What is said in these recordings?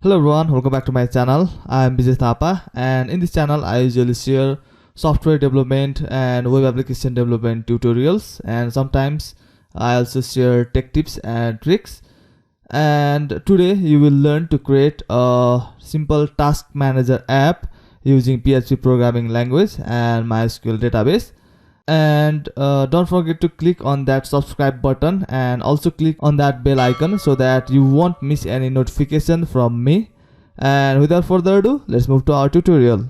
Hello everyone, welcome back to my channel. I am Vijay Thapa, and in this channel I usually share software development and web application development tutorials, and sometimes I also share tech tips and tricks. And today you will learn to create a simple task manager app using PHP programming language and MySQL database. And don't forget to click on that subscribe button and also click on that bell icon so that you won't miss any notification from me. And without further ado, let's move to our tutorial.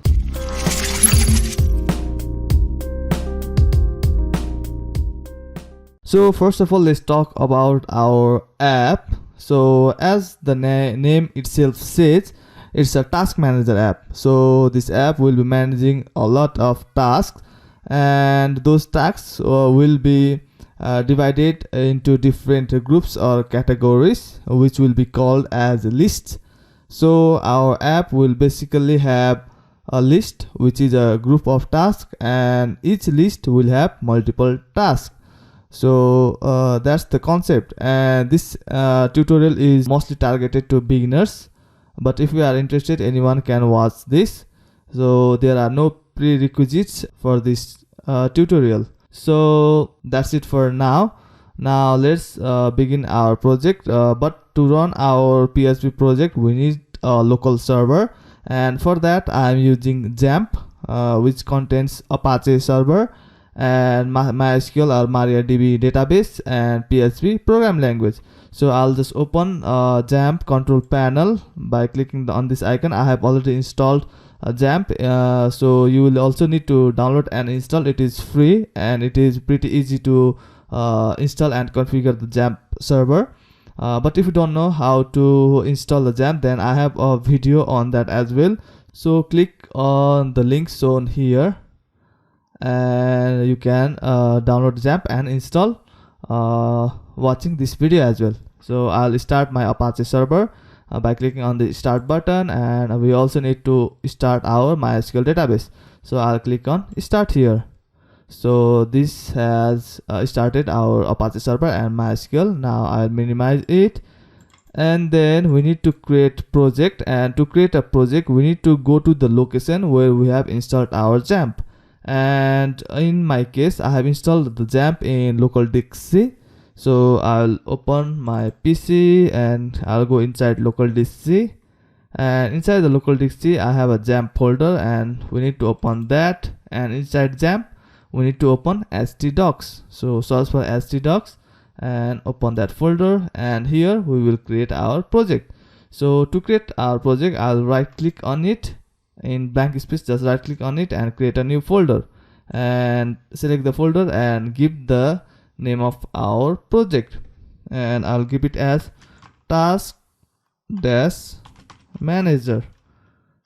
So first of all, let's talk about our app. So as the name itself says, it's a task manager app. So this app will be managing a lot of tasks, and those tasks will be divided into different groups or categories, which will be called as lists. So our app will basically have a list, which is a group of tasks, and each list will have multiple tasks. So that's the concept, and this tutorial is mostly targeted to beginners, but if you are interested, anyone can watch this. So there are no prerequisites for this tutorial. So that's it for now. Now let's begin our project, but to run our PHP project we need a local server, and for that I am using XAMPP, which contains Apache server and MySQL or MariaDB database and PHP program language. So I'll just open XAMPP control panel by clicking on this icon. I have already installed XAMPP, so you will also need to download and install. It is free and it is pretty easy to install and configure the XAMPP server. But if you don't know how to install the XAMPP, then I have a video on that as well. So click on the link shown here and you can download XAMPP and install watching this video as well. So I'll start my Apache server by clicking on the start button, and we also need to start our MySQL database. So I'll click on start here. So this has started our Apache server and MySQL. Now I'll minimize it, and then we need to create project, and to create a project we need to go to the location where we have installed our XAMPP. And in my case I have installed the XAMPP in local disk C. So I'll open my PC and I'll go inside local disk C, and inside the local disk C I have a XAMPP folder, and we need to open that. And inside XAMPP we need to open htdocs. So search for htdocs and open that folder, and here we will create our project. So to create our project, I'll right click on it in blank space, just right click on it and create a new folder, and select the folder and give the name of our project, and I'll give it as task dash manager.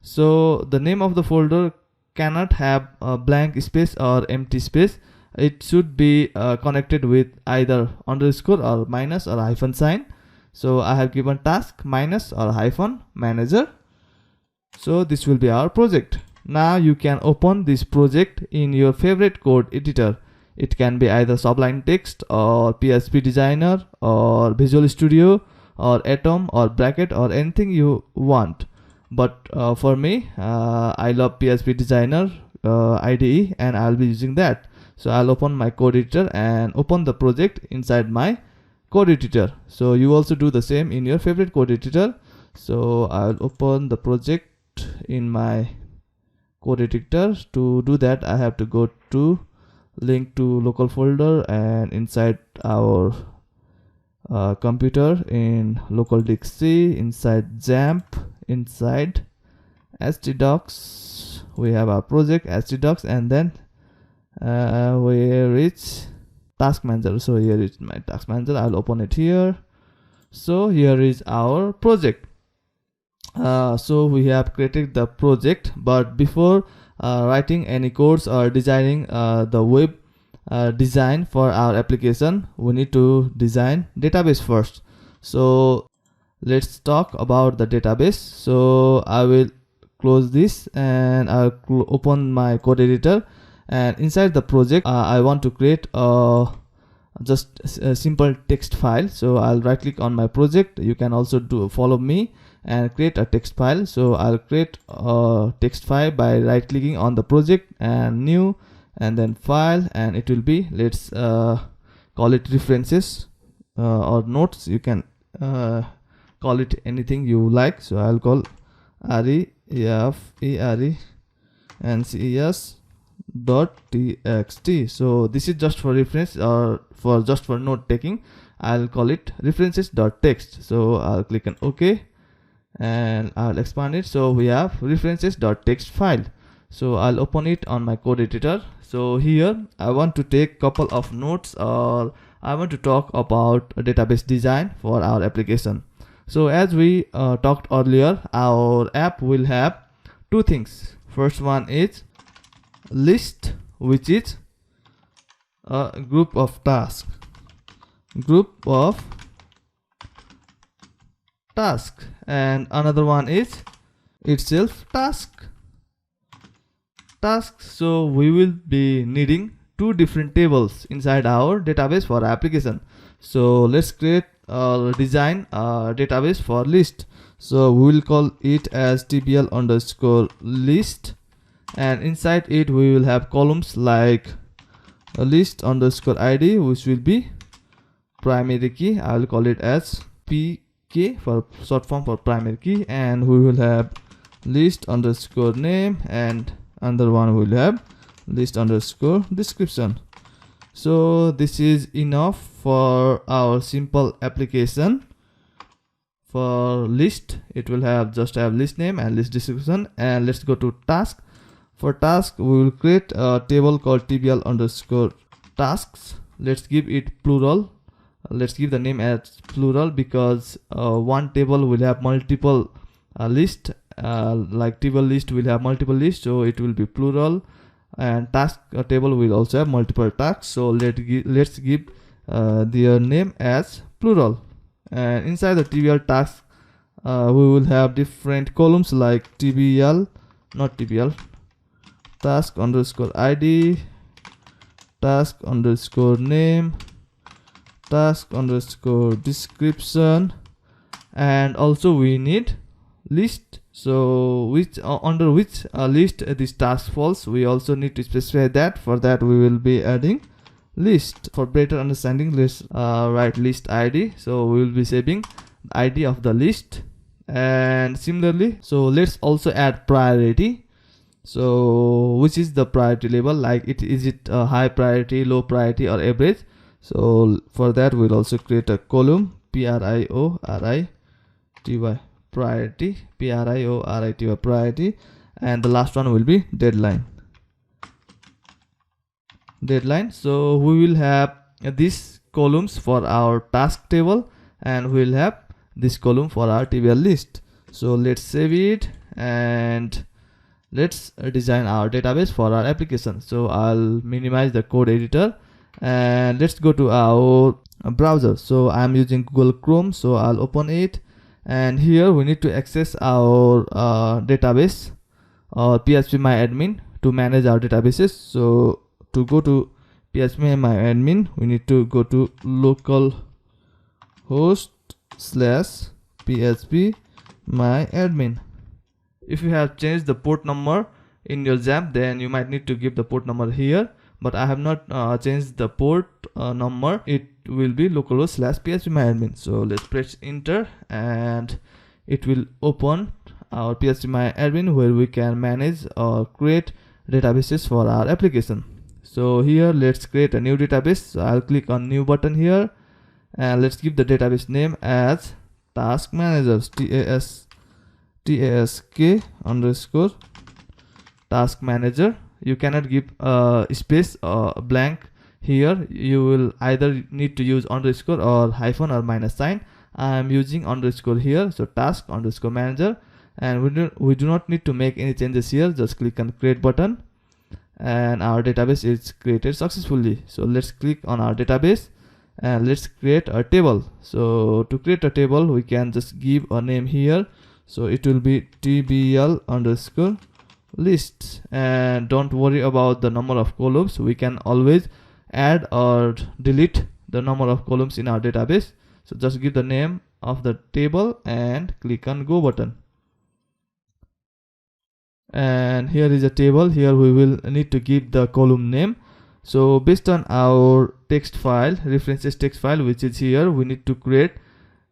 So the name of the folder cannot have a blank space or empty space. It should be connected with either underscore or minus or hyphen sign. So I have given task minus or hyphen manager. So this will be our project. Now you can open this project in your favorite code editor. It can be either Sublime Text or PHP Designer or Visual Studio or Atom or Bracket or anything you want. But for me, I love PHP Designer IDE, and I'll be using that. So I'll open my code editor and open the project inside my code editor. So you also do the same in your favorite code editor. So I'll open the project in my code editor. To do that, I have to go to link to local folder, and inside our computer in local disk C, inside XAMPP, inside htdocs we have our project htdocs, and then where is task manager. So here is my task manager. I'll open it here. So here is our project. So we have created the project, but before writing any codes or designing the web design for our application, we need to design database first. So let's talk about the database. So I will close this and I'll open my code editor, and inside the project I want to create just a simple text file. So I'll right click on my project. You can also follow me and create a text file. So I'll create a text file by right clicking on the project and new, and then file, and it will be, let's call it references or notes. You can call it anything you like. So I'll call refere and ces .txt. so this is just for reference or for just for note taking. I'll call it references.text. so I'll click on OK and I'll expand it. So we have references.text file. So I'll open it on my code editor. So here I want to take couple of notes, or I want to talk about a database design for our application. So as we talked earlier, our app will have two things. First one is list, which is a group of tasks. And another one is itself task. So we will be needing two different tables inside our database for our application. So let's create or design a database for list. So we will call it as tbl_list, and inside it we will have columns like a list_id, which will be primary key. I will call it as pk for short form for primary key, and we will have list_name, and another one will have list_description. So this is enough for our simple application. For list, it will have just have list name and list description. And let's go to task. For task, we will create a table called tbl_tasks. Let's give it plural. Let's give the name as plural because one table will have multiple list. Like table list will have multiple lists, so it will be plural. And task table will also have multiple tasks, so let's give their name as plural. And inside the tbl task, we will have different columns like task_id, task_name, task_description, and also we need list. So which under which list this task falls, we also need to specify that. For that we will be adding list. For better understanding, let's write list id. So we will be saving the id of the list. And similarly, so let's also add priority. So which is the priority level, like is it a high priority, low priority, or average? So for that we'll also create a column priority, priority, and the last one will be deadline. So we will have these columns for our task table, and we will have this column for our tbl list. So let's save it and let's design our database for our application. So I'll minimize the code editor and let's go to our browser. So I'm using Google Chrome, so I'll open it. And here we need to access our database or PHP MyAdmin to manage our databases. So to go to PHP MyAdmin, we need to go to localhost/PHP MyAdmin. If you have changed the port number in your XAMPP, then you might need to give the port number here, but I have not changed the port number. It will be localhost/PHP MyAdmin. So let's press enter and it will open our PHP MyAdmin, where we can manage or create databases for our application. So here let's create a new database. So I'll click on new button here and let's give the database name as task managers, task manager. You cannot give space blank here. You will either need to use underscore or hyphen or minus sign. I am using underscore here, so task_manager, and we do not need to make any changes here. Just click on create button and our database is created successfully. So let's click on our database and let's create a table. So to create a table, we can just give a name here. So it will be tbl_list, and don't worry about the number of columns. We can always add or delete the number of columns in our database. So just give the name of the table and click on go button. And here is a table. Here we will need to give the column name. So based on our text file, references text file, which is here, we need to create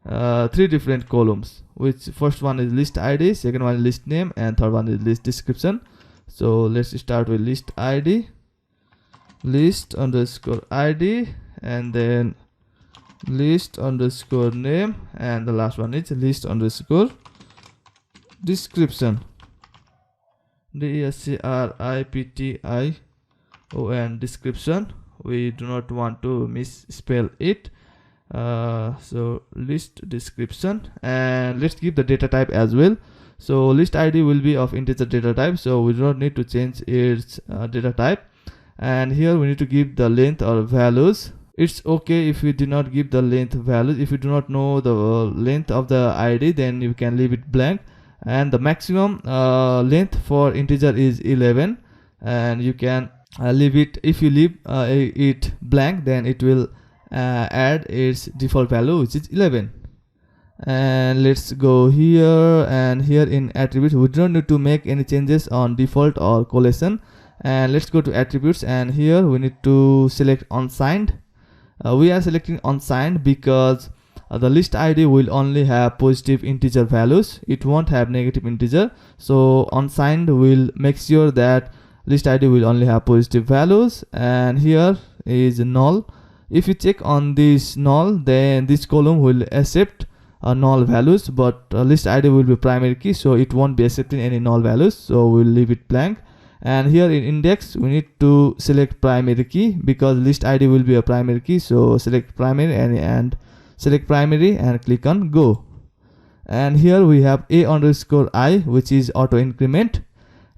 3 different columns, which first one is list ID, second one is list name, and third one is list description. So let's start with list ID, list underscore ID, and then list underscore name, and the last one is list underscore description. DESCRIPTION description. We do not want to misspell it. So list description, and let's give the data type as well. So list ID will be of integer data type, so we do not need to change its data type. And here we need to give the length or values. It's okay if we do not give the length values. If you do not know the length of the ID, then you can leave it blank. And the maximum length for integer is 11, and you can leave it. If you leave it blank, then it will add its default value, which is 11. And let's go here, and here in attributes we don't need to make any changes on default or collection. And let's go to attributes, and here we need to select unsigned. We are selecting unsigned because the list ID will only have positive integer values, it won't have negative integer. So unsigned will make sure that list ID will only have positive values. And here is null. If you check on this null, then this column will accept null values, but list ID will be primary key, so it won't be accepting any null values, so we'll leave it blank. And here in index we need to select primary key because list ID will be a primary key, so select primary and select primary and click on go. And here we have a underscore I, which is auto increment,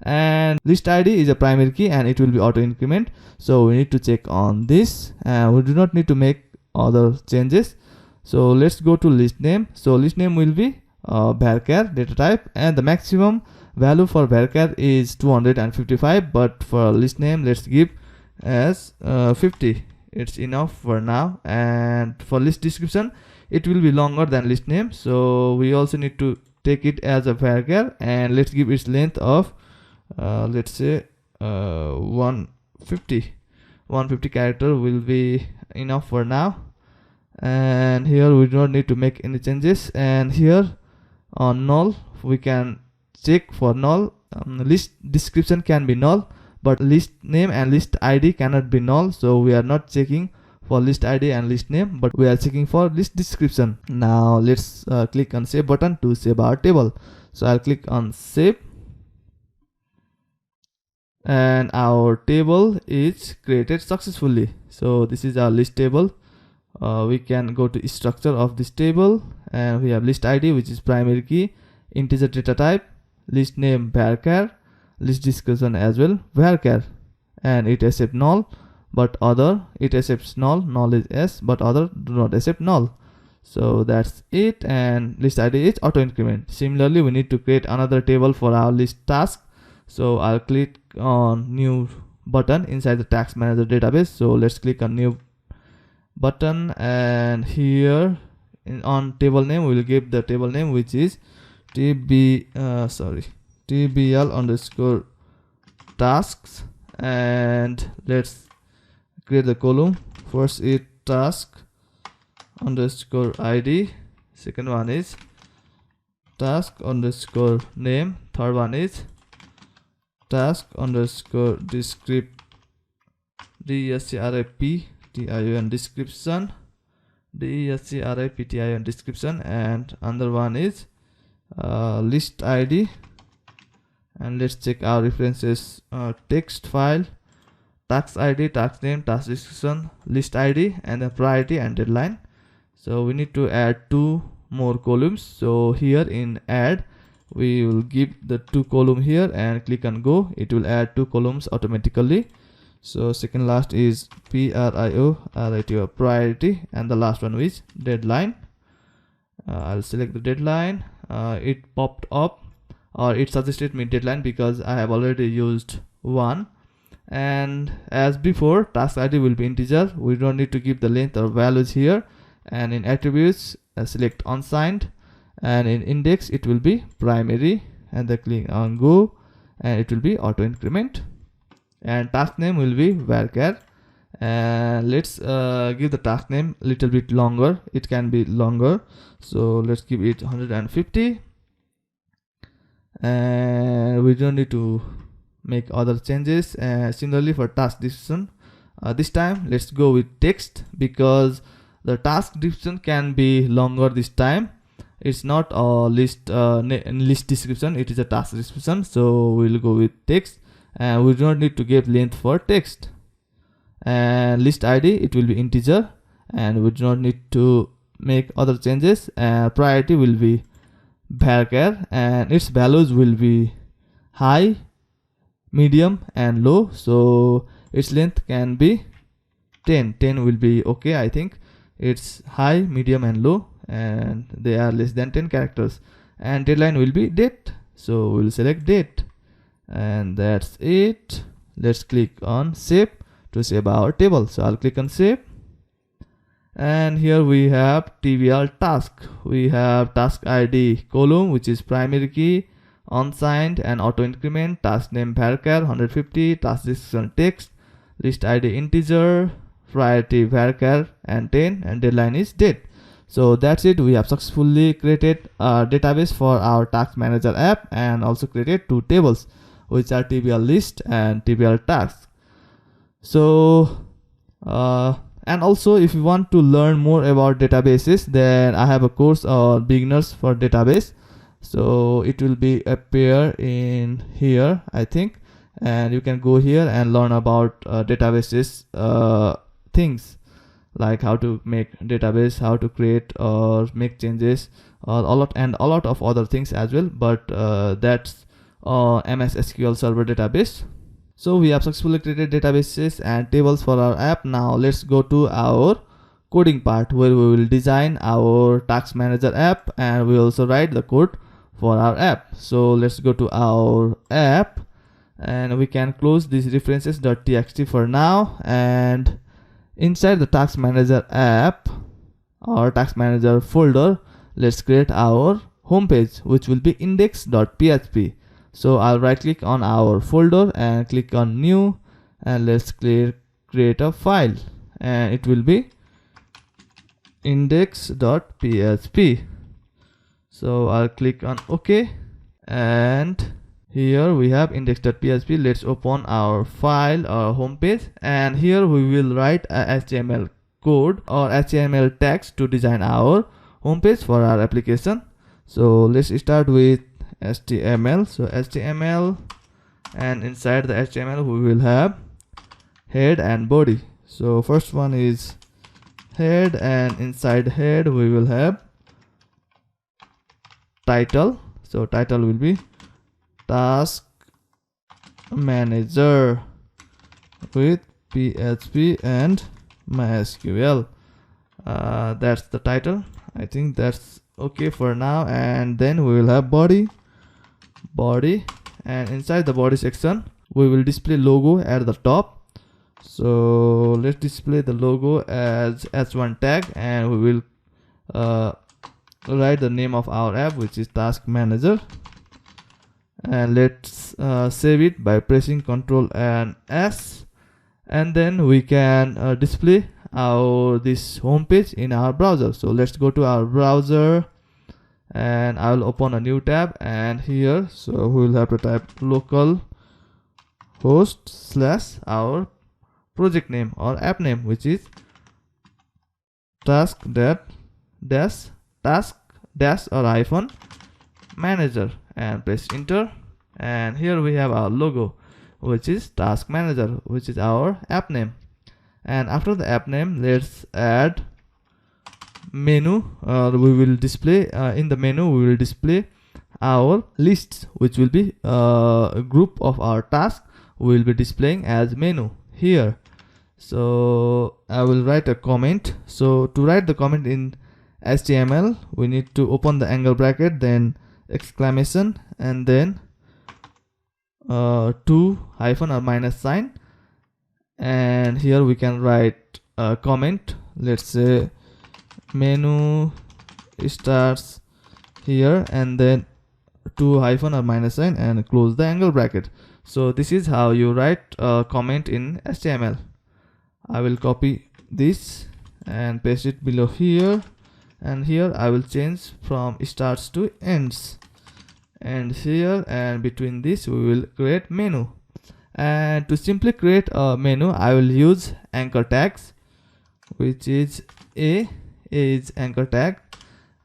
and list ID is a primary key and it will be auto increment, so we need to check on this, and we do not need to make other changes. So let's go to list name. So list name will be varchar data type, and the maximum value for varchar is 255, but for list name let's give as 50. It's enough for now. And for list description, it will be longer than list name, so we also need to take it as a varchar, and let's give its length of let's say 150 character will be enough for now. And here we do not need to make any changes. And here on null we can check for null. List description can be null, but list name and list ID cannot be null, so we are not checking for list ID and list name, but we are checking for list description. Now let's click on save button to save our table. So I'll click on save, and our table is created successfully. So this is our list table. We can go to structure of this table, and we have list ID, which is primary key, integer data type, list name varchar, list description as well varchar, and it accepts null, but other it accepts null. Null is S, but other do not accept null. So that's it. And list ID is auto increment. Similarly, we need to create another table for our list task. So I'll click on new button inside the task manager database. So let's click on new button, and here on table name we will give the table name, which is TBL underscore tasks, and let's create the column. First is task underscore ID, second one is task underscore name, third one is task underscore description, description, description, and another one is list ID. And let's check our references text file, task ID, task name, task description, list ID, and the priority and deadline. So we need to add 2 more columns. So here in add we will give the 2 column here and click on go. It will add 2 columns automatically. So second last is priority, and the last one is deadline. I'll select the deadline. It popped up, or it suggested me deadline because I have already used one. And as before, task ID will be integer. We don't need to give the length or values here. and in attributes select unsigned, and in index it will be primary, and then click on go, and it will be auto increment, and task name will be varchar. And let's give the task name little bit longer, it can be longer, so let's give it 150, and we don't need to make other changes. Similarly for task description, this time let's go with text, because the task description can be longer this time. It's not a list description, it is a task description, so we'll go with text, and we don't need to give length for text. And list ID, it will be integer, and we do not need to make other changes. Priority will be varchar, and its values will be high, medium and low, so its length can be 10 will be okay. I think it's high, medium and low, and they are less than 10 characters. And deadline will be date, so we'll select date, and that's it. Let's click on save to save our table, so I'll click on save. And here we have TBR task. We have task ID column, which is primary key, unsigned and auto increment, task name varchar 150, task description text, list ID integer, priority varchar and 10, and deadline is date. So that's it. We have successfully created a database for our task manager app, and also created two tables, which are TBR list and TBR task. So and also, if you want to learn more about databases, then I have a course on beginners for database, so it will be appear in here, I think, and you can go here and learn about databases things, like how to make database, how to create or make changes, a lot of other things as well, but that's MS SQL Server database. So we have successfully created databases and tables for our app. Now let's go to our coding part, where we will design our task manager app, and we also write the code for our app. So let's go to our app, and we can close this references.txt for now. And inside the task manager app, or task manager folder, let's create our home page, which will be index.php. So I'll right click on our folder and click on new, and let's create a file, and it will be index.php. So I'll click on OK, and here we have index.php. Let's open our file or home page, and here we will write a HTML code or HTML text to design our home page for our application. So let's start with HTML. So HTML, and inside the HTML we will have head and body. So first one is head, and inside head we will have title. So title will be task manager with PHP and MySQL. That's the title. I think that's okay for now. And then we will have body, and inside the body section we will display logo at the top. So let's display the logo as h1 tag, and we will write the name of our app, which is task manager, and let's save it by pressing Ctrl and S, and then we can display this home page in our browser. So let's go to our browser, and I will open a new tab, and here so we will have to type local host / our project name or app name, which is task or hyphen manager, and press enter. And here we have our logo, which is task manager, which is our app name. And after the app name, let's add menu, or we will display in the menu we will display our lists, which will be a group of our tasks we will be displaying as menu here. So I will write a comment. So to write the comment in HTML, we need to open the angle bracket, then exclamation, and then 2 hyphen or minus sign, and here we can write a comment. Let's say menu starts here, and then 2 hyphen or minus sign and close the angle bracket. So this is how you write a comment in HTML. I will copy this and paste it below here, and here I will change from starts to ends, and here and between this we will create menu. And to simply create a menu, I will use anchor tags, which is A is anchor tag,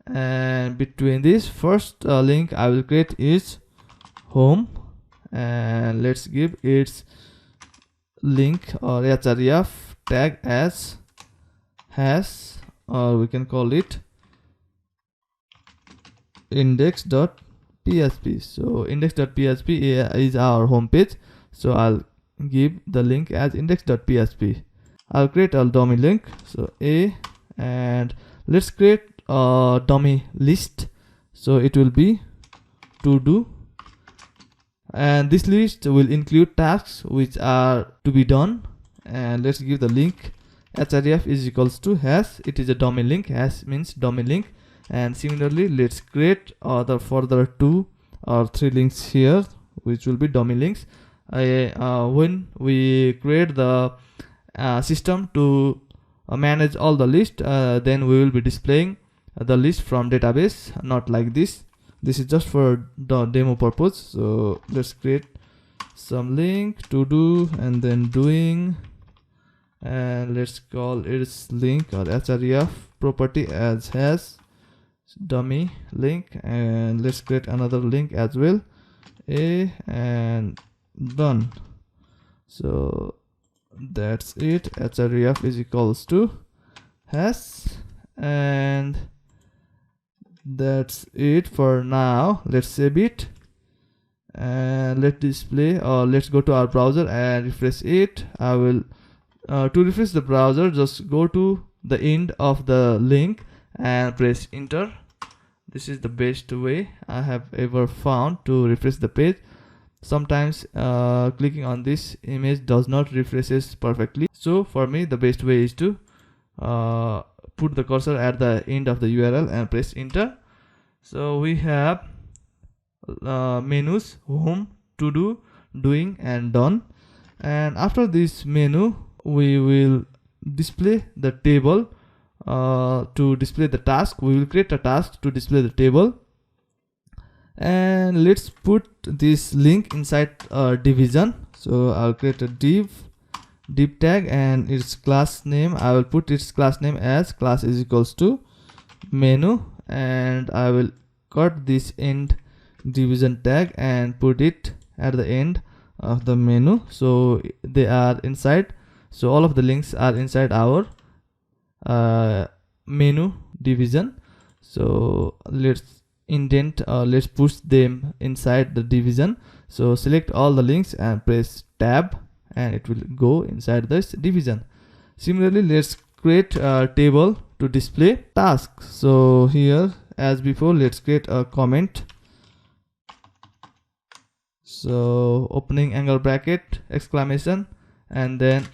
and between this first link I will create is home, and let's give its link or href tag as has, or we can call it index.php. So index.php is our home page, so I'll give the link as index.php. I'll create a dummy link, so A, and let's create a dummy list, so it will be to do, and this list will include tasks which are to be done. And let's give the link href is equals to hash. It is a dummy link, hash means dummy link. And similarly, let's create other further 2 or 3 links here, which will be dummy links. When we create the system to manage all the list, then we will be displaying the list from database, not like this. This is just for the demo purpose. So let's create some link to do and then doing, and let's call its link or href property as hash dummy link, and let's create another link as well, A, and done. So that's it. href is equals to hash, and that's it for now. Let's save it and let's display, or let's go to our browser and refresh it. I will to refresh the browser, just go to the end of the link and press enter. This is the best way I have ever found to refresh the page. Sometimes clicking on this image does not refreshes perfectly, so for me the best way is to put the cursor at the end of the URL and press enter. So we have menus home, to do, doing, and done. And after this menu we will display the table. To display the task, we will create a task to display the table, and let's put this link inside a division. So I'll create a div tag, and its class name, I will put its class name as class is equals to menu, and I will cut this end division tag and put it at the end of the menu, so they are inside, so all of the links are inside our menu division. So let's indent, let's push them inside the division. So select all the links and press tab, and it will go inside this division. Similarly, let's create a table to display tasks. So here, as before, let's create a comment. So opening angle bracket, exclamation, and then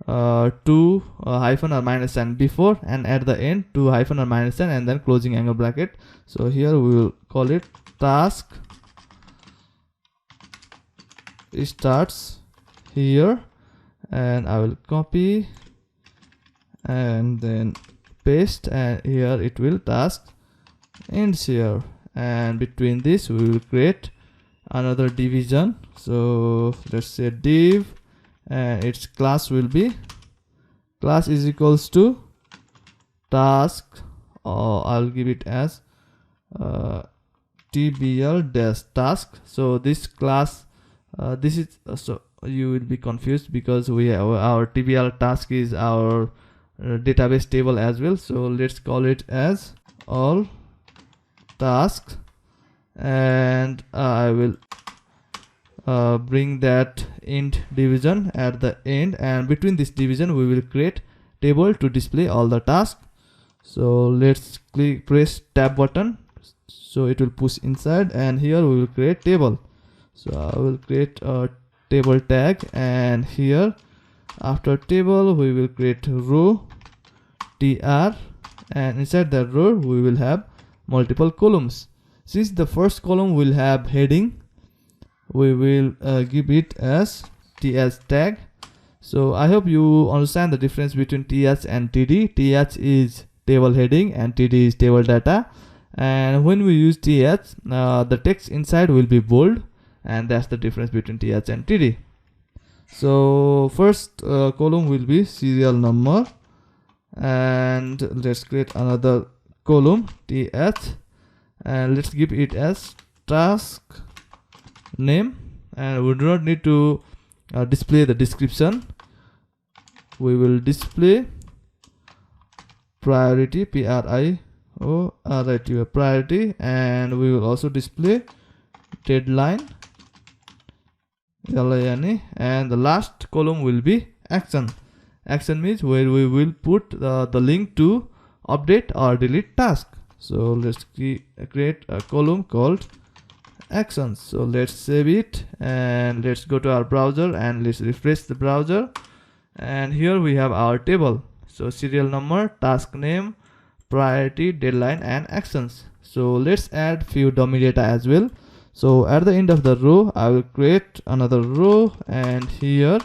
2 hyphen or minus sign before, and at the end 2 hyphen or minus sign, and then closing angle bracket. So here we will call it task starts here, and I will copy and then paste, and here it will task ends here, and between this we will create another division. So let's say div, and its class will be class is equals to task, or I'll give it as tbl dash task. So this class, this is so you will be confused because we have our tbl task is our database table as well. So let's call it as all tasks, and I will bring that end division at the end, and between this division we will create table to display all the tasks. So let's press tab button, so it will push inside, and here we will create table. So I will create a table tag, and here after table we will create row tr, and inside that row we will have multiple columns. Since the first column will have heading, we will give it as th tag. So I hope you understand the difference between th and td. Th is table heading and td is table data, and when we use th, the text inside will be bold, and that's the difference between th and td. So first column will be serial number, and let's create another column th, and let's give it as task name, and we do not need to display the description. We will display priority, priority, priority, and we will also display deadline, and the last column will be action. Action means where we will put the link to update or delete task. So let's create a column called actions. So let's save it, and let's go to our browser and let's refresh the browser, and here we have our table. So serial number, task name, priority, deadline, and actions. So let's add few dummy data as well. So at the end of the row I will create another row, and here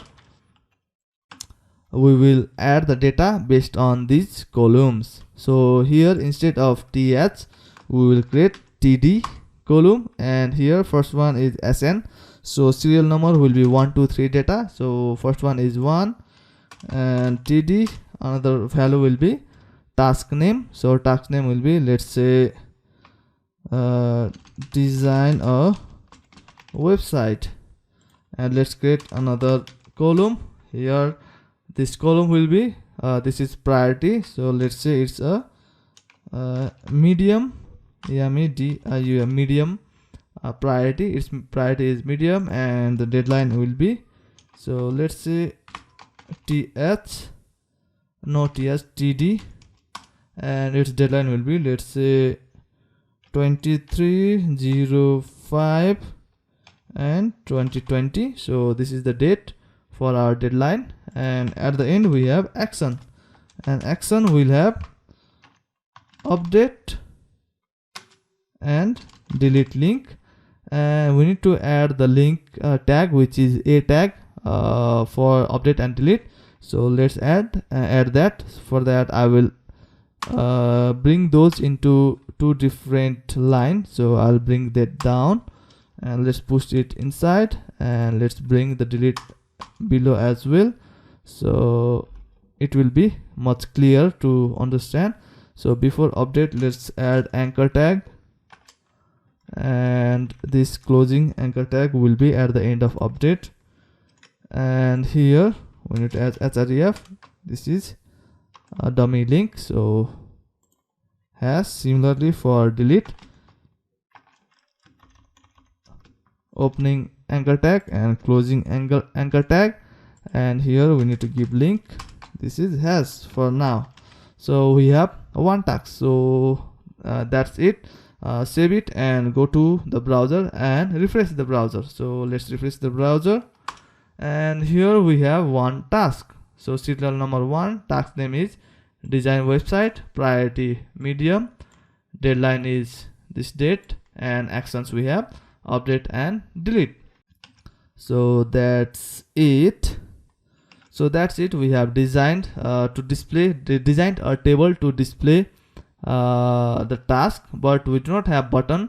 we will add the data based on these columns. So here instead of th we will create td column, and here first one is sn. So serial number will be 1 2 3 data, so first one is 1, and td another value will be task name. So task name will be, let's say, design a website, and let's create another column. Here this column will be this is priority, so let's say it's a medium, medium priority. Its priority is medium, and the deadline will be, so let's say td, and its deadline will be, let's say, 23/05 and 2020. So this is the date for our deadline, and at the end we have action, and action will have update and delete link, and we need to add the link tag, which is a tag for update and delete. So let's add that. For that I will bring those into two different lines. So I'll bring that down, and let's push it inside, and let's bring the delete below as well, so it will be much clearer to understand. So before update, let's add anchor tag, and this closing anchor tag will be at the end of update. And here we need to add href. This is a dummy link, so has similarly for delete, opening anchor tag and closing anchor tag, and here we need to give link. This is has for now. So we have one task. So that's it. Save it and go to the browser and refresh the browser. So let's refresh the browser, and here we have one task. So serial number 1, task name is design website, priority medium, deadline is this date, and actions we have update and delete. So that's it. We have designed designed a table to display the task, but we do not have button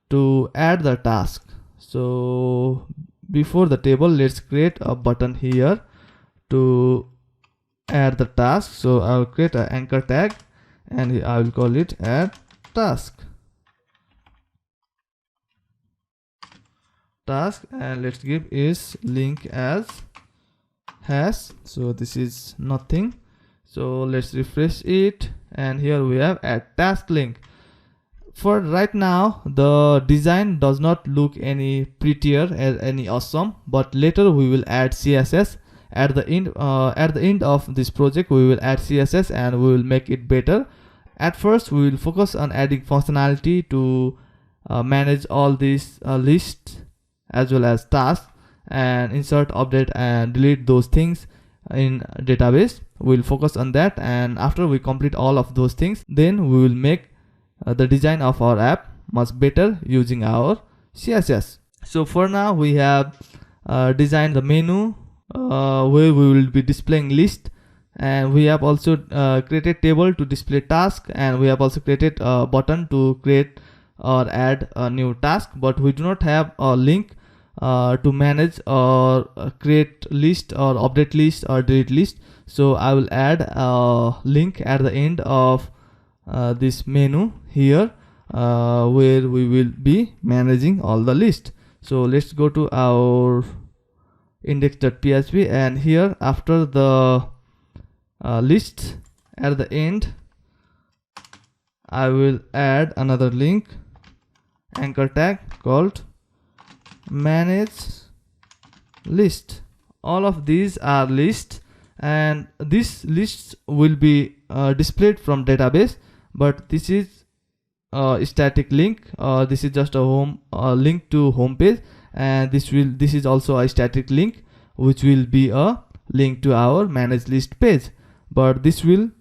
to add the task. So before the table, let's create a button here to add the task. So I'll create an anchor tag, and I will call it add task, and let's give is link as has. So this is nothing. So let's refresh it, and here we have add task link. For right now, the design does not look any prettier or any awesome, but later we will add CSS at the end. At the end of this project, we will add CSS and we will make it better. At first, we will focus on adding functionality to manage all these lists as well as tasks, and insert, update, and delete those things in database. we'll focus on that, and after we complete all of those things, then we will make the design of our app much better using our CSS. So for now we have designed the menu where we will be displaying list, and we have also created table to display task, and we have also created a button to create or add a new task, but we do not have a link to manage or create list or update list or delete list. So I will add a link at the end of this menu here where we will be managing all the list. So let's go to our index.php, and here after the list at the end I will add another link, anchor tag called manage list. All of these are lists, and these lists will be displayed from database, but this is a static link. This is just a home link to home page, and this is also a static link which will be a link to our manage list page, but this will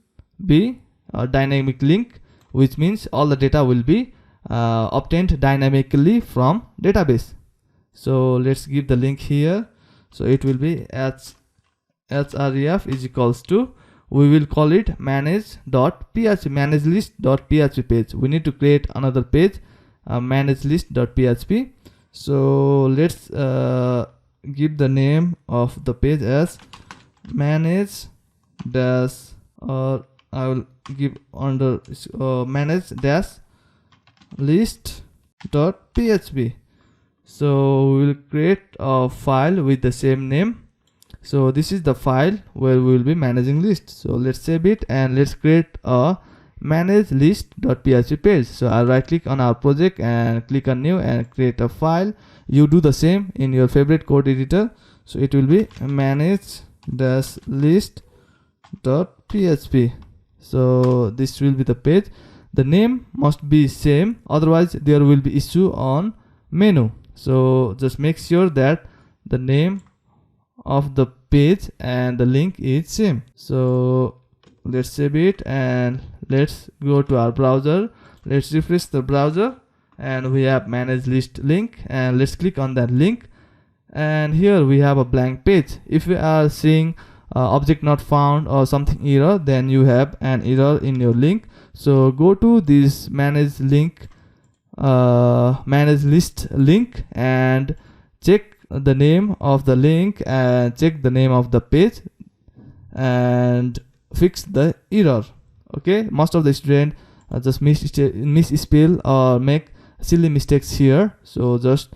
be a dynamic link, which means all the data will be obtained dynamically from database. So let's give the link here. So it will be href is equals to, we will call it manage.php, manage list.php page. We need to create another page, manage list.php. So let's give the name of the page as manage dash, or I will give under manage dash list.php. So we will create a file with the same name. So this is the file where we will be managing list. So let's save it, and let's create a manage list.php page. So I'll right click on our project and click on new and create a file. You do the same in your favorite code editor. So it will be manage dash list.php. So this will be the page. The name must be same, otherwise there will be issue on menu. So just make sure that the name of the page and the link is same. So let's save it, and let's go to our browser. Let's refresh the browser, and we have manage list link, and let's click on that link, and here we have a blank page. If we are seeing object not found or something error, then you have an error in your link. So go to this manage link, manage list link, and check the name of the link and check the name of the page and fix the error. Okay, most of the students just misspell or make silly mistakes here, so just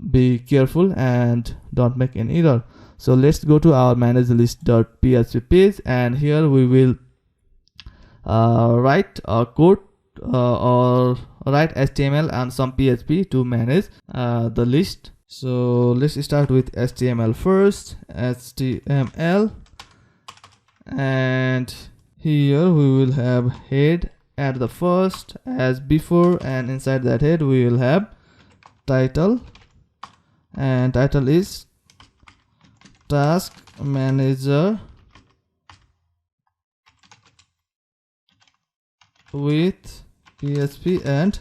be careful and don't make an error. So let's go to our manage list.php page, and here we will write a code or write HTML and some PHP to manage the list. So let's start with HTML first. HTML, and here we will have head at the first as before, and inside that head we will have title, and title is task manager with PHP and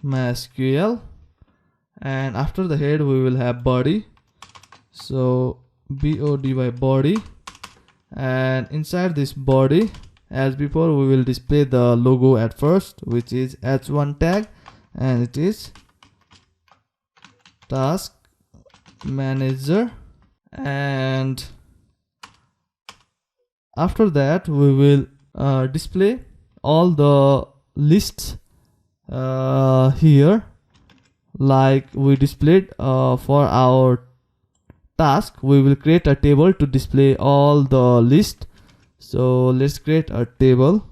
MySQL. And after the head we will have body, so body body, and inside this body as before we will display the logo at first, which is h1 tag, and it is task manager. And after that we will display all the lists here, like we displayed for our task. We will create a table to display all the list. So let's create a table.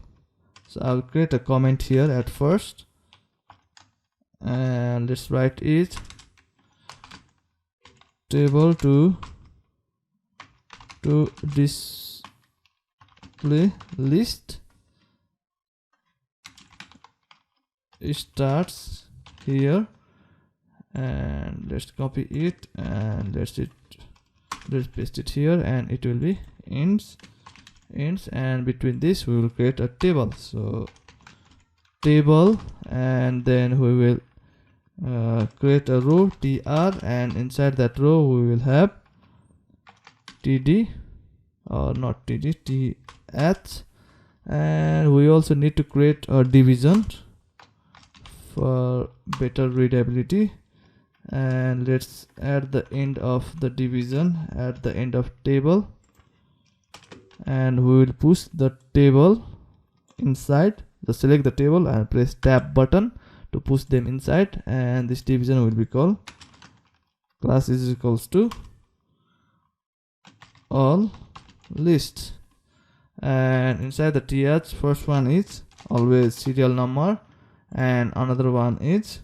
So I'll create a comment here at first, and let's write it table to display list starts here, and let's copy it and let's paste it here, and it will be ends ints, and between this we will create a table. So table, and then we will create a row tr, and inside that row we will have td, or not td, th, and we also need to create a division for better readability, and let's add the end of the division at the end of table, and we will push the table inside. So select the table and press tab button to push them inside, and this division will be called class is equals to all list, and inside the th, first one is always serial number, and another one is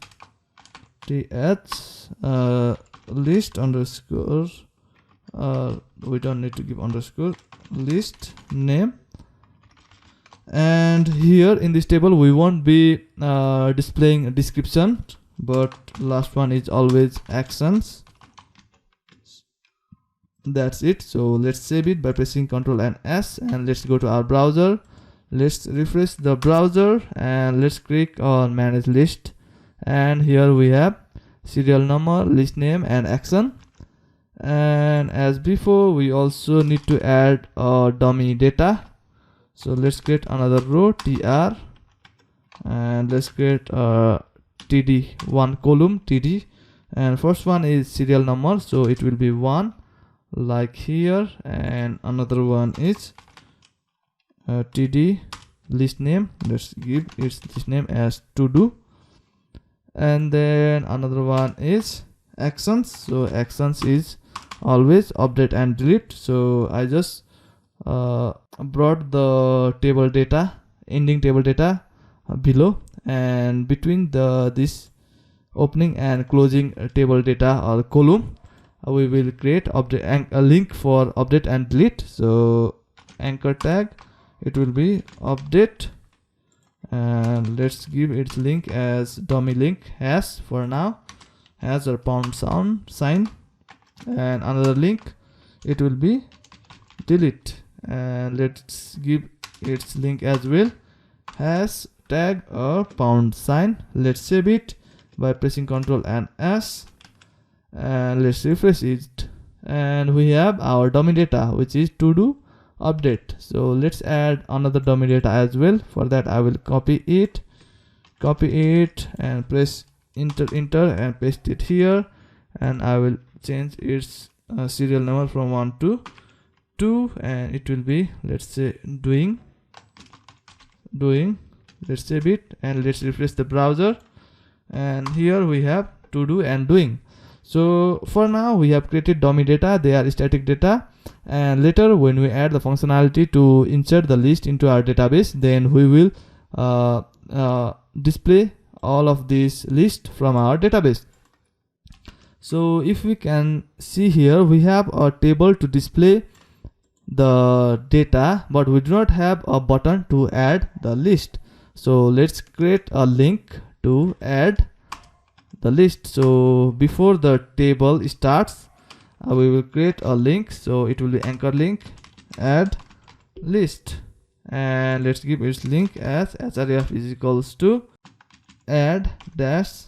th list underscore, we don't need to give underscore, list name. And here in this table we won't be displaying a description, but last one is always actions. That's it. So let's save it by pressing Ctrl and S, and let's go to our browser. Let's refresh the browser and let's click on manage list, and here we have serial number, list name, and action. And as before, we also need to add dummy data. So let's create another row tr, and let's create td, one column td, and first one is serial number, so it will be 1 like here, and another one is td list name. Let's give its list name as to do, and then another one is actions. So actions is always update and delete. So I just brought the table data, ending table data below, and between this opening and closing table data or column, we will create a link for update and delete. So anchor tag, it will be update, and let's give its link as dummy link has for now, has a pound sign, and another link, it will be delete, and let's give its link as well, has tag or pound sign. Let's save it by pressing Ctrl and S, and let's refresh it, and we have our dummy data, which is to do update. So let's add another dummy data as well. For that I will copy it and press enter and paste it here, and I will change its serial number from 1 to 2, and it will be, let's say, doing. Let's save it and let's refresh the browser, and here we have to do and doing. So for now we have created dummy data, they are static data, and later when we add the functionality to insert the list into our database, then we will display all of this list from our database. So if we can see here, we have a table to display the data, but we do not have a button to add the list. So let's create a link to add the list. So before the table starts, we will create a link. So it will be anchor link add list, and let's give its link as href is equals to add dash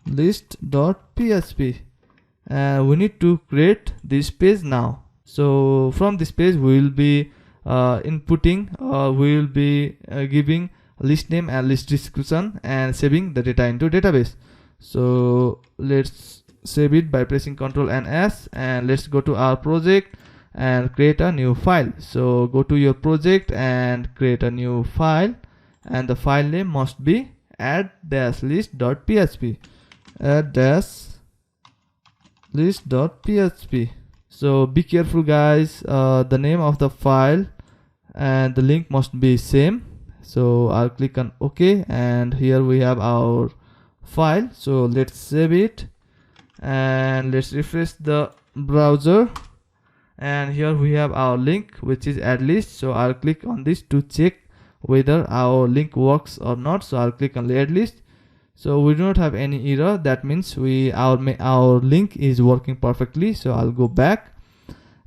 list.php, and we need to create this page now. So from this page we will be inputting, we will be giving list name and list description and saving the data into database. So let's save it by pressing Ctrl and S, and let's go to our project and create a new file. So go to your project and create a new file, and the file name must be add-list.php, add-list.php. So be careful guys, the name of the file and the link must be same. So I'll click on OK, and here we have our file. So let's save it and let's refresh the browser, and here we have our link, which is add list. So I'll click on this to check whether our link works or not. So I'll click on add list. So we do not have any error, that means our link is working perfectly. So I'll go back,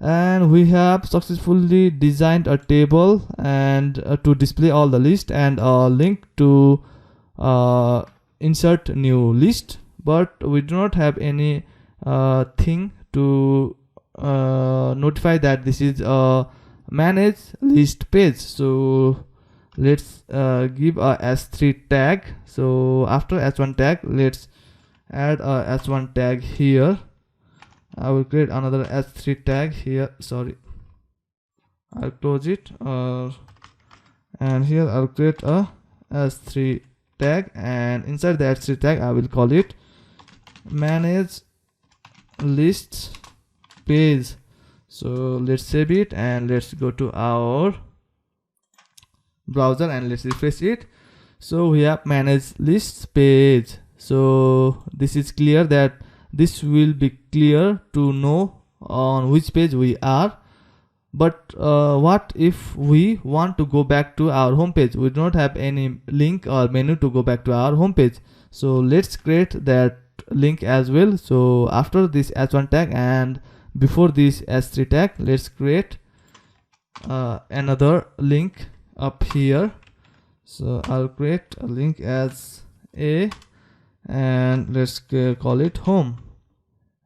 And we have successfully designed a table and to display all the list, and a link to insert new list, but we do not have any thing to notify that this is a manage list page. So let's give a s3 tag. So after s1 tag, let's add a s1 tag here. I will create another s3 tag here. Sorry, I'll close it, and here I'll create a s3 tag, and inside the s3 tag I will call it manage lists page. So let's save it, and let's go to our browser and let's refresh it. So we have manage lists page. So this is clear that this will be clear to know on which page we are. But what if we want to go back to our home page? We do not have any link or menu to go back to our home page. So let's create that link as well. So after this s1 tag and before this s3 tag, let's create another link up here. So I'll create a link as a, and let's call it home,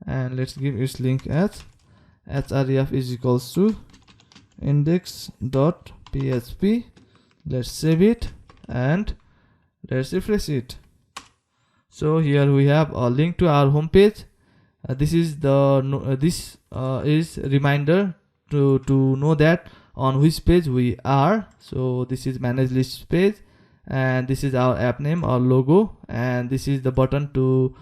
and let's give its link as href is equals to index.php. let's save it and let's refresh it. So here we have a link to our home page. This is the is reminder to know that on which page we are. So this is manage list page, and this is our app name or logo, and this is the button to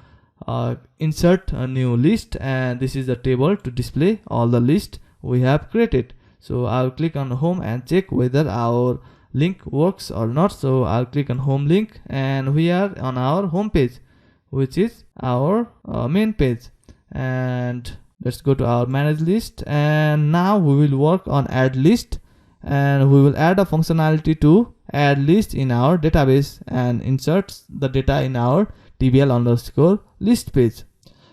insert a new list, and this is the table to display all the list we have created. So I'll click on home and check whether our link works or not. So I'll click on home link, and we are on our home page, which is our main page. And let's go to our manage list, and now we will work on add list, and we will add a functionality to add list in our database and insert the data in our tbl_list page.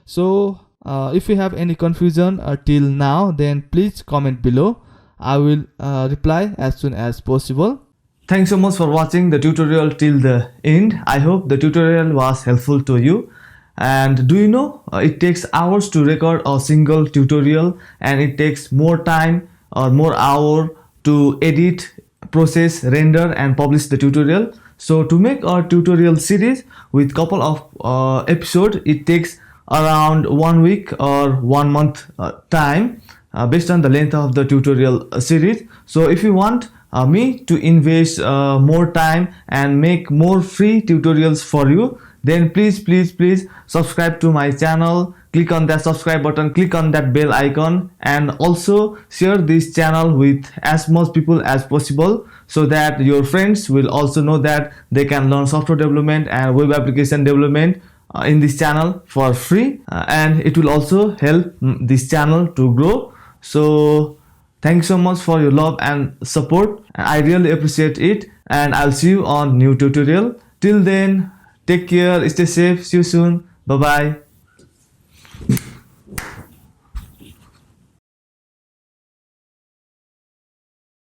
So if you have any confusion till now, then please comment below. I will reply as soon as possible. Thanks so much for watching the tutorial till the end. I hope the tutorial was helpful to you. And do you know it takes hours to record a single tutorial, and it takes more time or more hour to edit, process, render and publish the tutorial. So to make a tutorial series with couple of episodes, it takes around 1 week or 1 month time based on the length of the tutorial series. So if you want me to invest more time and make more free tutorials for you, then please subscribe to my channel. Click on that subscribe button, click on that bell icon, and also share this channel with as much people as possible, so that your friends will also know that they can learn software development and web application development in this channel for free, and it will also help this channel to grow. So thanks so much for your love and support. I really appreciate it, and I'll see you on new tutorial. Till then, take care, stay safe, see you soon, bye bye.